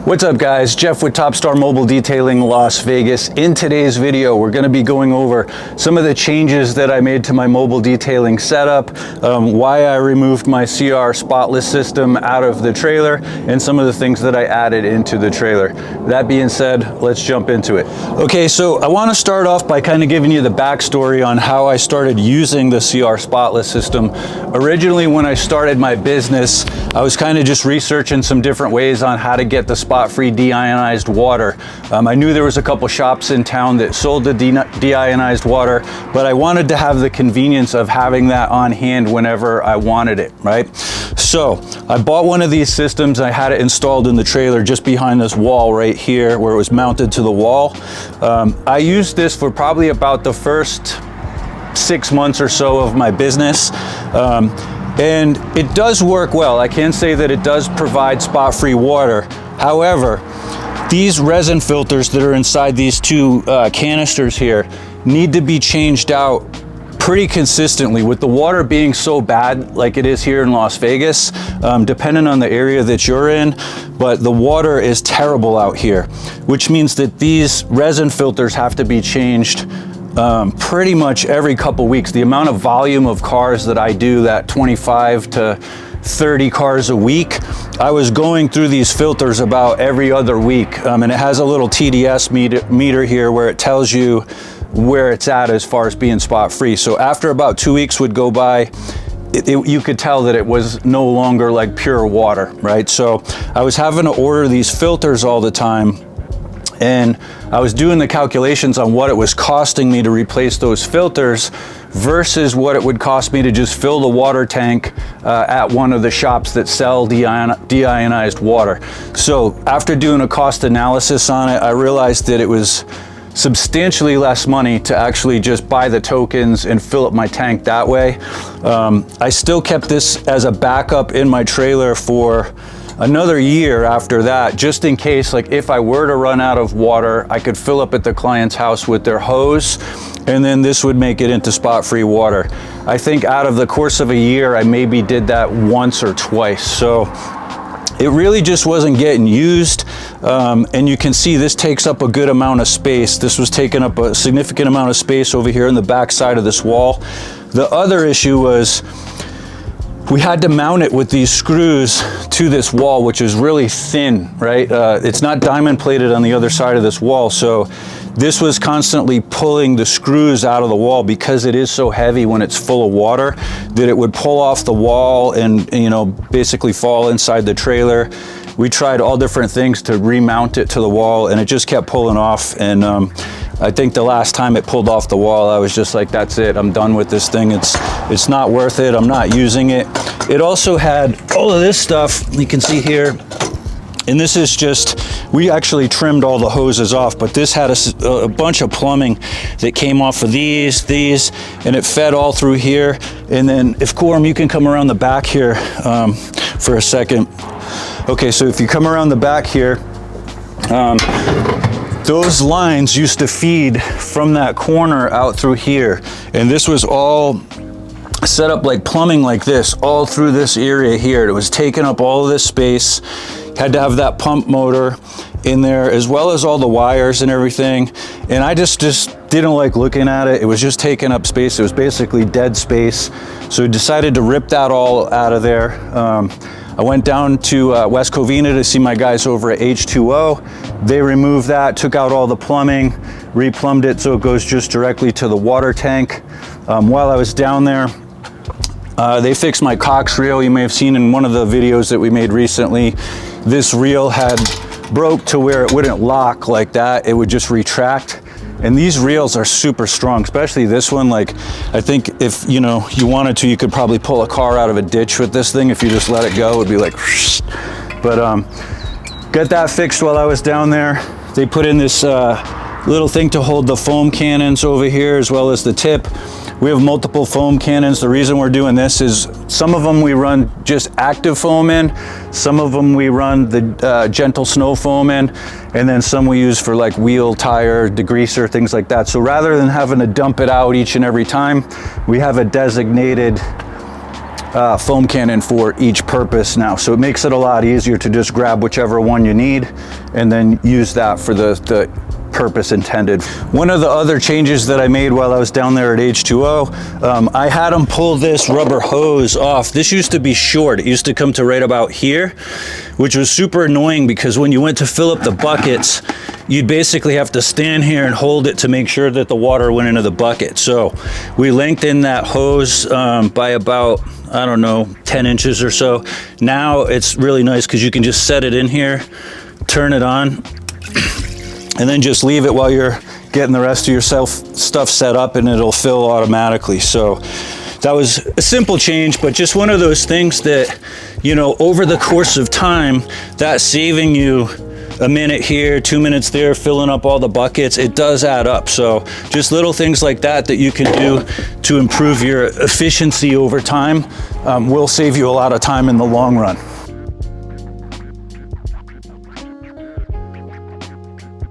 What's up guys, Jeff with Top Star Mobile Detailing Las Vegas. In today's video, we're going to be going over some of the changes that I made to my mobile detailing setup, why I removed my CR Spotless System out of the trailer, and some of the things that I added into the trailer. That being said, let's jump into it. Okay, so I want to start off by kind of giving you the backstory on how I started using the CR Spotless System. Originally, when I started my business, I was kind of just researching some different ways on how to get the spot-free deionized water. I knew there was a couple shops in town that sold the deionized water, but I wanted to have the convenience of having that on hand whenever I wanted it, right? So I bought one of these systems. I had it installed in the trailer just behind this wall right here where it was mounted to the wall. I used this for probably about the first 6 months or so of my business. And it does work well. I can say that it does provide spot-free water. However, these resin filters that are inside these two canisters here need to be changed out pretty consistently. With the water being so bad like it is here in Las Vegas, depending on the area that you're in, but the water is terrible out here, which means that these resin filters have to be changed pretty much every couple weeks. The amount of volume of cars that I do, that 25 to 30 cars a week, I was going through these filters about every other week. And it has a little TDS meter here where it tells you where it's at as far as being spot free. So after about 2 weeks would go by, you could tell that it was no longer like pure water, right? So I was having to order these filters all the time. And I was doing the calculations on what it was costing me to replace those filters versus what it would cost me to just fill the water tank at one of the shops that sell deionized water. So after doing a cost analysis on it, I realized that it was substantially less money to actually just buy the tokens and fill up my tank that way. I still kept this as a backup in my trailer for another year after that, just in case, like if I were to run out of water, I could fill up at the client's house with their hose, and then this would make it into spot-free water. I think out of the course of a year, I maybe did that once or twice. So it really just wasn't getting used. And you can see this takes up a good amount of space. This was taking up a significant amount of space over here in the back side of this wall. The other issue was we had to mount it with these screws to this wall, which is really thin, right? It's not diamond plated on the other side of this wall. So this was constantly pulling the screws out of the wall because it is so heavy when it's full of water that it would pull off the wall and, you know, basically fall inside the trailer. We tried all different things to remount it to the wall and it just kept pulling off. And I think the last time it pulled off the wall, I was just like, that's it, I'm done with this thing. It's not worth it, I'm not using it. It also had all of this stuff, you can see here, and this is just, we actually trimmed all the hoses off, but this had a bunch of plumbing that came off of these, and it fed all through here. And then if Quorum, you can come around the back here for a second. Okay, so if you come around the back here, those lines used to feed from that corner out through here. And this was all set up like plumbing like this, all through this area here. It was taking up all of this space. Had to have that pump motor in there, as well as all the wires and everything. And I just didn't like looking at it. It was just taking up space. It was basically dead space. So I decided to rip that all out of there. I went down to West Covina to see my guys over at H2O. They removed that, took out all the plumbing, replumbed it so it goes just directly to the water tank. While I was down there, they fixed my Cox reel. You may have seen in one of the videos that we made recently, this reel had broke to where it wouldn't lock like that. It would just retract. And these reels are super strong, especially this one. Like, I think if, you know, you wanted to, you could probably pull a car out of a ditch with this thing. If you just let it go, it would be like, whoosh. But got that fixed while I was down there. They put in this little thing to hold the foam cannons over here, as well as the tip. We have multiple foam cannons. The reason we're doing this is some of them we run just active foam in, some of them we run the gentle snow foam in, and then some we use for like wheel, tire, degreaser, things like that. So rather than having to dump it out each and every time, we have a designated foam cannon for each purpose now. So it makes it a lot easier to just grab whichever one you need and then use that for the purpose intended. One of the other changes that I made while I was down there at H2O, I had them pull this rubber hose off. This used to be short. It used to come to right about here, which was super annoying because when you went to fill up the buckets, you'd basically have to stand here and hold it to make sure that the water went into the bucket. So we lengthened that hose by about, I don't know, 10 inches or so. Now it's really nice because you can just set it in here, turn it on, and then just leave it while you're getting the rest of your stuff set up, and it'll fill automatically. So that was a simple change, but just one of those things that, you know, over the course of time, that's saving you a minute here, 2 minutes there, filling up all the buckets. It does add up. So just little things like that you can do to improve your efficiency over time will save you a lot of time in the long run.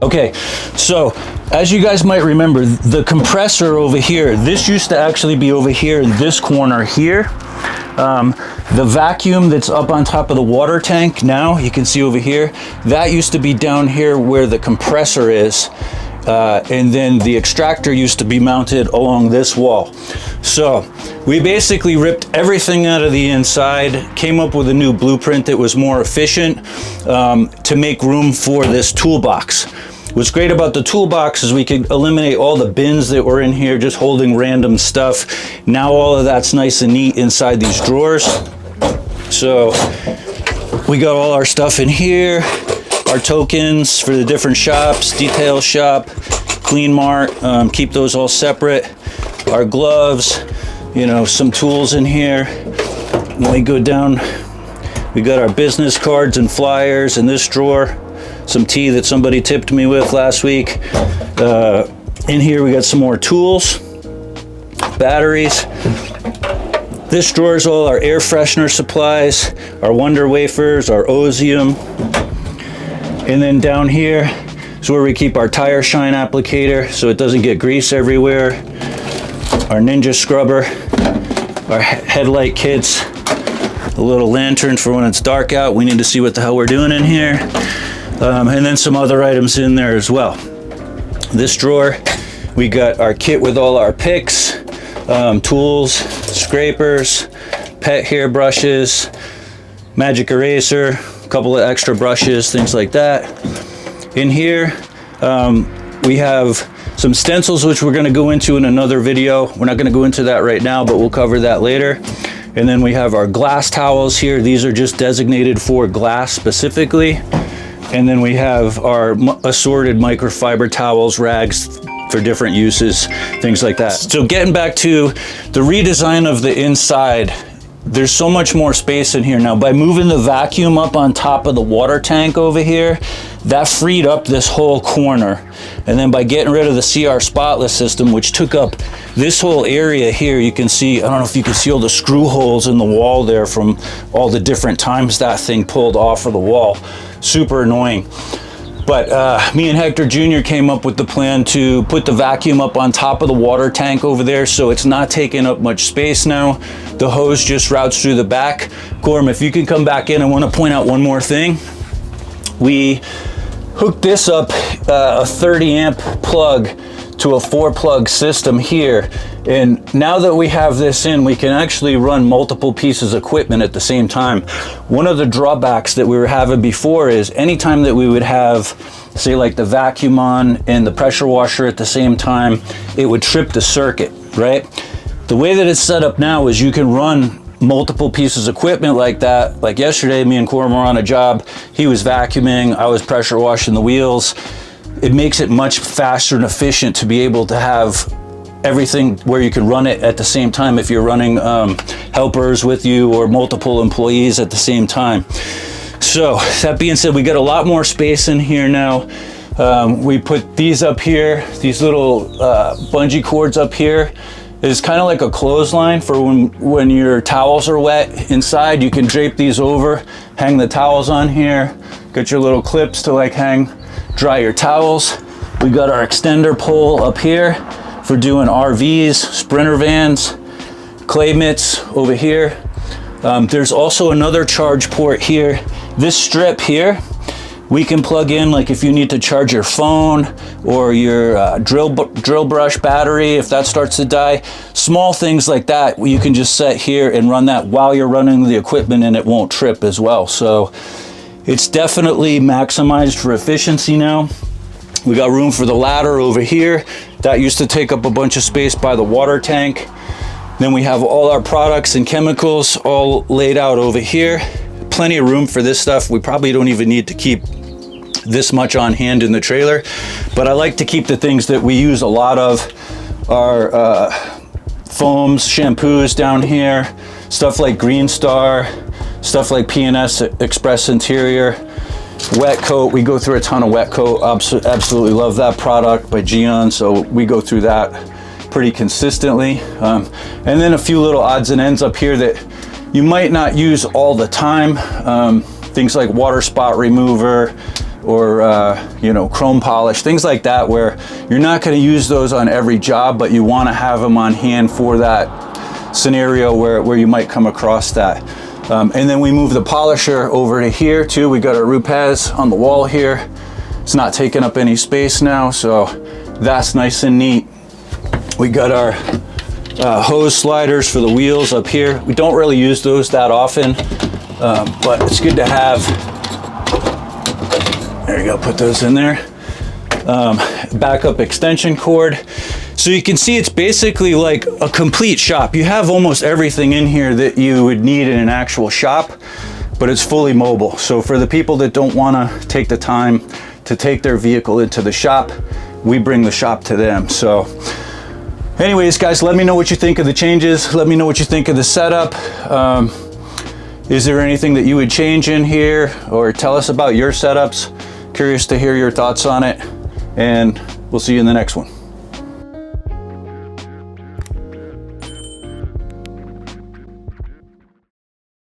Okay, so as you guys might remember, the compressor over here, this used to actually be over here in this corner here. The vacuum that's up on top of the water tank now, you can see over here, that used to be down here where the compressor is. And then the extractor used to be mounted along this wall. So we basically ripped everything out of the inside, came up with a new blueprint that was more efficient to make room for this toolbox. What's great about the toolbox is we could eliminate all the bins that were in here just holding random stuff. Now all of that's nice and neat inside these drawers. So we got all our stuff in here, our tokens for the different shops, detail shop, clean mart, keep those all separate. Our gloves, you know, some tools in here. When we go down, we got our business cards and flyers in this drawer. Some tea that somebody tipped me with last week. In here we got some more tools, batteries. This drawer is all our air freshener supplies, our Wonder Wafers, our Ozium. And then down here is where we keep our tire shine applicator so it doesn't get grease everywhere. Our Ninja scrubber, our headlight kits, a little lantern for when it's dark out. We need to see what the hell we're doing in here. And then some other items in there as well. This drawer, we got our kit with all our picks, tools, scrapers, pet hair brushes, magic eraser, a couple of extra brushes, things like that. In here, we have some stencils, which we're gonna go into in another video. We're not gonna go into that right now, but we'll cover that later. And then we have our glass towels here. These are just designated for glass specifically. And then we have our assorted microfiber towels, rags for different uses, things like that. So getting back to the redesign of the inside, there's so much more space in here now. By moving the vacuum up on top of the water tank over here, that freed up this whole corner. And then by getting rid of the CR Spotless system, which took up this whole area here, you can see, I don't know if you can see all the screw holes in the wall there from all the different times that thing pulled off of the wall. Super annoying. But me and Hector Jr. came up with the plan to put the vacuum up on top of the water tank over there so it's not taking up much space now. The hose just routes through the back. Gorm, if you can come back in, I want to point out one more thing. We hooked this up, a 30 amp plug to a 4-plug system here. And now that we have this in, we can actually run multiple pieces of equipment at the same time. One of the drawbacks that we were having before is anytime that we would have, say like the vacuum on and the pressure washer at the same time, it would trip the circuit, right? The way that it's set up now is you can run multiple pieces of equipment like that. Like yesterday, me and Corum were on a job. He was vacuuming, I was pressure washing the wheels. It makes it much faster and efficient to be able to have everything where you can run it at the same time if you're running helpers with you or multiple employees at the same time. So that being said, we got a lot more space in here now. We put these up here, these little bungee cords up here. It's kind of like a clothesline for when your towels are wet inside. You can drape these over, hang the towels on here, get your little clips to like hang, dry your towels. We got our extender pole up here for doing RVs, sprinter vans, clay mitts over here. There's also another charge port here. This strip here, we can plug in, like if you need to charge your phone or your drill brush battery, if that starts to die. Small things like that, you can just set here and run that while you're running the equipment, and it won't trip as well. So it's definitely maximized for efficiency now. We got room for the ladder over here. That used to take up a bunch of space by the water tank. Then we have all our products and chemicals all laid out over here. Plenty of room for this stuff. We probably don't even need to keep this much on hand in the trailer, but I like to keep the things that we use a lot of. Our foams, shampoos down here, stuff like Green Star, stuff like P&S Express Interior, Wet Coat. We go through a ton of Wet Coat. Absolutely love that product by Geon, so we go through that pretty consistently. And then a few little odds and ends up here that you might not use all the time. Things like water spot remover, or you know, chrome polish, things like that, where you're not going to use those on every job, but you want to have them on hand for that scenario where you might come across that. And then we move the polisher over to here too. We got our Rupaz on the wall here. It's not taking up any space now, so that's nice and neat. We got our hose sliders for the wheels up here. We don't really use those that often, but it's good to have. There you go, put those in there. Backup extension cord. So you can see it's basically like a complete shop. You have almost everything in here that you would need in an actual shop, but it's fully mobile. So for the people that don't want to take the time to take their vehicle into the shop, we bring the shop to them. So anyways, guys, let me know what you think of the changes. Let me know what you think of the setup. Is there anything that you would change in here, or tell us about your setups? Curious to hear your thoughts on it, and we'll see you in the next one.